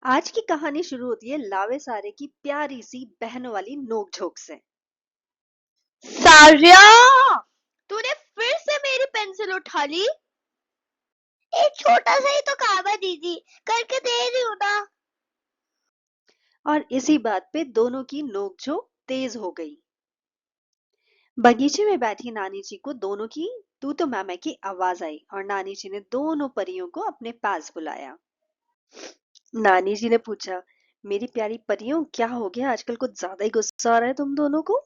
आज की कहानी शुरू होती है लावे सारे की प्यारी सी बहनों वाली नोक-झोंक से। सारिया, तूने फिर से मेरी पेंसिल उठा ली। एक छोटा सा ही तो काम है दीदी, करके दे रही हूँ ना। और इसी बात पे दोनों की नोक-झोंक तेज हो गई। बगीचे में बैठी नानी जी को दोनों की तू तो मैं की आवाज आई और नानी जी ने दोनों परियों को अपने पास बुलाया। नानी जी ने पूछा, मेरी प्यारी परियों, क्या हो गया? आजकल कुछ ज्यादा ही गुस्सा आ रहा है तुम दोनों को।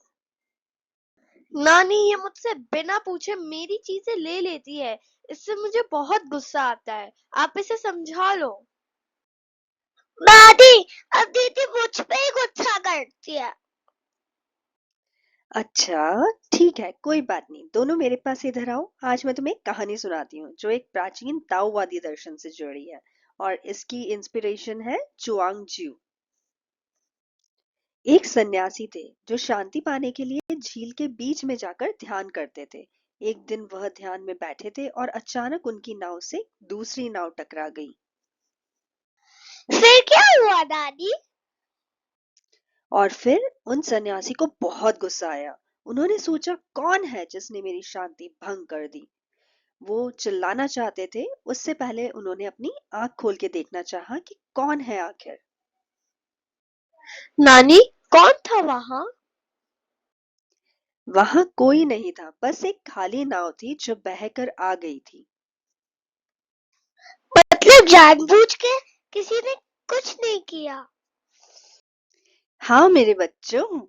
नानी ये मुझसे बिना पूछे मेरी चीजें ले लेती है, इससे मुझे बहुत गुस्सा आता है। आप इसे समझा लो। दादी, अब दीदी मुझ पे ही गुस्सा करती है। अच्छा, ठीक है, कोई बात नहीं। दोनों मेरे पास इधर आओ। आज मैं तुम्हें एक कहानी सुनाती हूँ जो एक प्राचीन ताओवादी दर्शन से जुड़ी है और इसकी इंस्पिरेशन है चुआंग ज्यू। एक सन्यासी थे जो शांति पाने के लिए झील के बीच में जाकर ध्यान करते थे। एक दिन वह ध्यान में बैठे थे और अचानक उनकी नाव से दूसरी नाव टकरा गई। फिर क्या हुआ दादी? और फिर उन सन्यासी को बहुत गुस्सा आया। उन्होंने सोचा, कौन है जिसने मेरी शांति भंग कर दी। वो चिल्लाना चाहते थे, उससे पहले उन्होंने अपनी आंख खोल के देखना चाहा कि कौन है आखिर। नानी, कौन था वहां? वहां कोई नहीं था, बस एक खाली नाव थी जो बहकर आ गई थी। मतलब जानबूझ के किसी ने कुछ नहीं किया? हाँ मेरे बच्चों।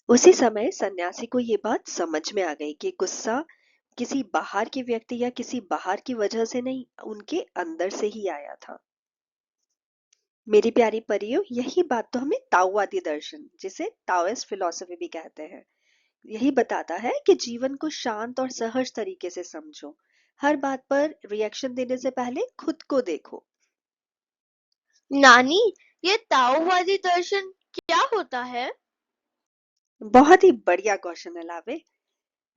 उसी समय सन्यासी को ये बात समझ में आ गई कि गुस्सा किसी बाहर के व्यक्ति या किसी बाहर की वजह से नहीं, उनके अंदर से ही आया था। मेरी प्यारी परियों, यही बात तो हमें ताओवादी दर्शन, जिसे ताओइस्ट फिलॉसफी भी कहते हैं, यही बताता है कि जीवन को शांत और सहज तरीके से समझो। हर बात पर रिएक्शन देने से पहले खुद को देखो। नानी, ये ताओवादी दर्शन क्या होता है? बहुत ही बढ़िया क्वेश्चन है लावे।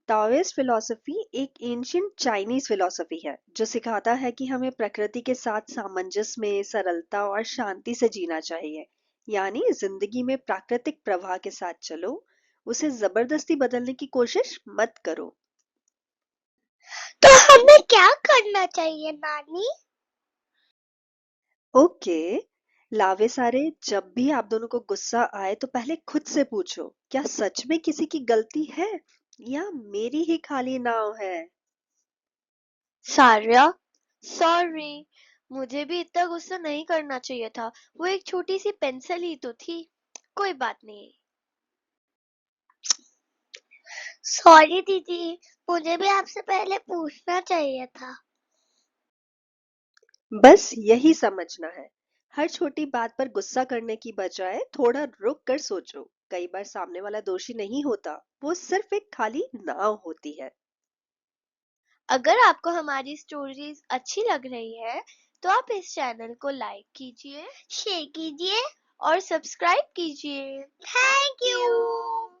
ताओइस्ट फिलॉसफी एक एंशियंट चाइनीज फिलॉसफी है जो सिखाता है कि हमें प्रकृति के साथ सामंजस्य में, सरलता और शांति से जीना चाहिए। यानी जिंदगी में प्राकृतिक प्रवाह के साथ चलो, उसे जबरदस्ती बदलने की कोशिश मत करो। तो हमें क्या करना चाहिए नानी? ओके, लावे सारे, जब भी आप दोनों को गुस्सा आए तो पहले खुद से पूछो, क्या सच में किसी की गलती है या मेरी ही खाली नाव है। सारिया, सॉरी, मुझे भी इतना गुस्सा नहीं करना चाहिए था। वो एक छोटी सी पेंसिल ही तो थी। कोई बात नहीं। सॉरी दीदी, मुझे भी आपसे पहले पूछना चाहिए था। बस यही समझना है। हर छोटी बात पर गुस्सा करने की बजाय थोड़ा रुक कर सोचो। कई बार सामने वाला दोषी नहीं होता, वो सिर्फ एक खाली नाव होती है। अगर आपको हमारी स्टोरीज अच्छी लग रही है तो आप इस चैनल को लाइक कीजिए, शेयर कीजिए और सब्सक्राइब कीजिए। Thank you.